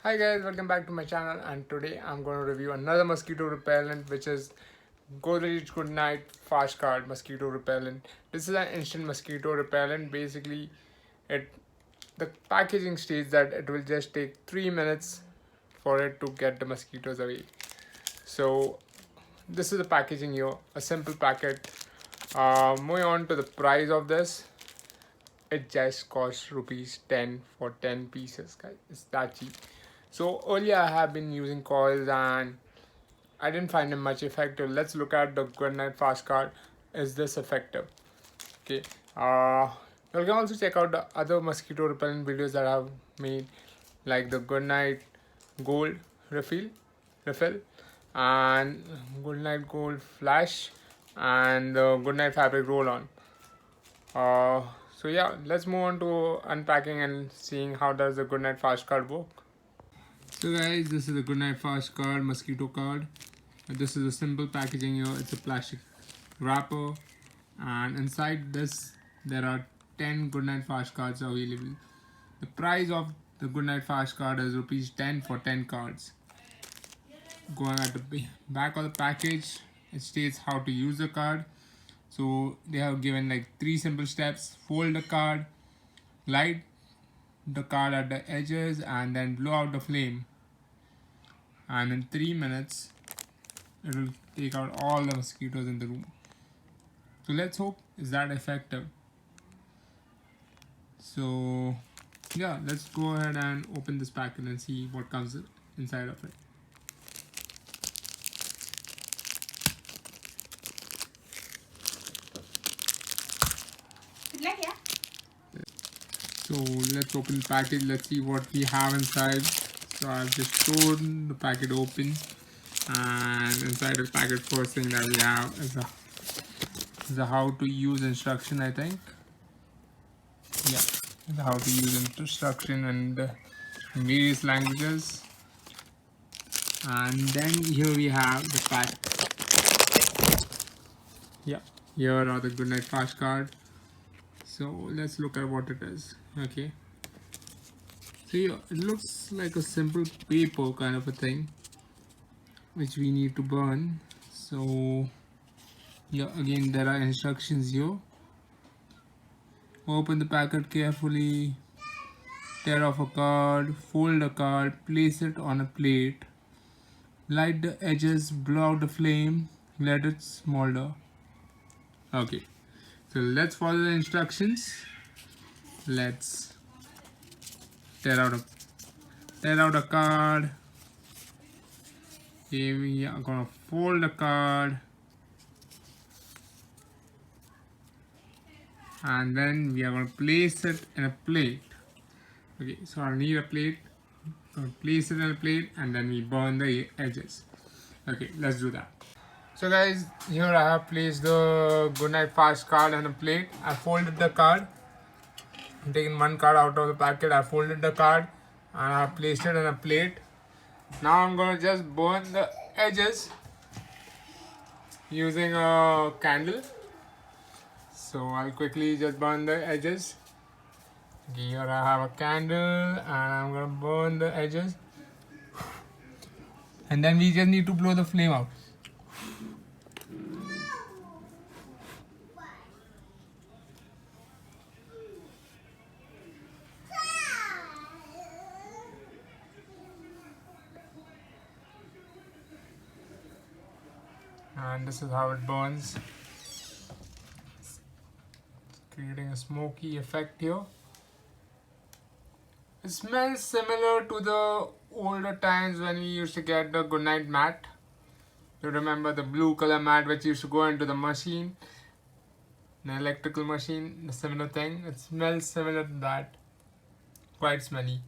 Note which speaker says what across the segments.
Speaker 1: Hi guys, welcome back to my channel, and today I'm going to review another mosquito repellent, which is Godrej Goodnight Fast Card Mosquito Repellent. This is an instant mosquito repellent. Basically, it the packaging states that it will just take 3 minutes for it to get the mosquitoes away. So this is the packaging here, a simple packet. Moving on to the price of this, it just costs rupees 10 for 10 pieces, guys. It's that cheap. So earlier I have been using coils and I didn't find them much effective. Let's look at the Goodnight Fast Card. Is this effective? Okay. You can also check out the other mosquito repellent videos that I've made, like the Goodnight Gold refill, and Goodnight Gold Flash, and the Goodnight Fabric Roll-On. So yeah, let's move on to unpacking and seeing how does the Goodnight Fast Card work. So guys, this is the Goodnight Fast Card mosquito card. This is a simple packaging here. It's a plastic wrapper, and inside this there are 10 Goodnight Fast Cards available. The price of the Goodnight Fast Card is rupees 10 for 10 cards. Going at the back of the package, it states how to use the card. So they have given like 3 simple steps. Fold the card, light the card at the edges, and then blow out the flame. And in 3 minutes, it will take out all the mosquitoes in the room. So let's hope is that effective. So yeah, let's go ahead and open this packet and see what comes inside of it. So let's open the package. Let's see what we have inside. So I've just torn the packet open, and inside the packet, first thing that we have is a how to use instruction, I think. Yeah, the how to use instruction in various languages. And then here we have the pack. Yeah, here are the Goodnight Fast Card. So let's look at what it is. Okay, so yeah, it looks like a simple paper kind of a thing which we need to burn. So yeah, again there are instructions here. Open the packet carefully, tear off a card, fold a card, place it on a plate, light the edges, blow out the flame, let it smolder. Okay, so let's follow the instructions. Let's tear out a card. Here we are gonna fold the card, and then we are gonna place it in a plate. Okay, so I'll need a plate. Place it in a plate, and then we burn the edges. Okay, let's do that. So guys, here I have placed the Goodnight Fast Card on a plate. I folded the card. I'm taking one card out of the packet. I folded the card and I have placed it in a plate. Now I'm gonna just burn the edges using a candle. So I'll quickly just burn the edges. Here I have a candle and I'm gonna burn the edges. And then we just need to blow the flame out. And this is how it burns. It's creating a smoky effect here. It smells similar to the older times when we used to get the Goodnight mat. You remember the blue color mat which used to go into the machine, the electrical machine, the similar thing. It smells similar to that. Quite smelly.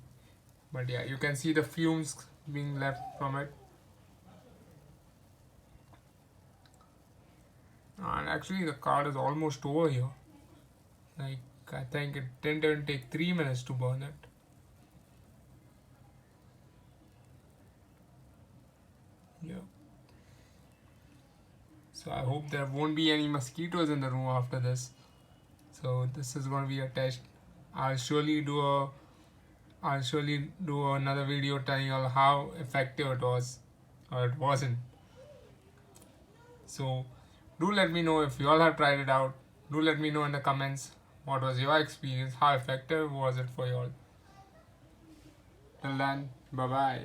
Speaker 1: But yeah, you can see the fumes being left from it. And actually the card is almost over here. Like, I think it didn't even take 3 minutes to burn it. Yeah. So I hope there won't be any mosquitoes in the room after this. So this is going to be a test. I'll surely do a I'll surely do another video telling you all how effective it was or it wasn't. So do let me know if you all have tried it out. Do let me know in the comments what was your experience, how effective was it for you all. Till then, bye bye.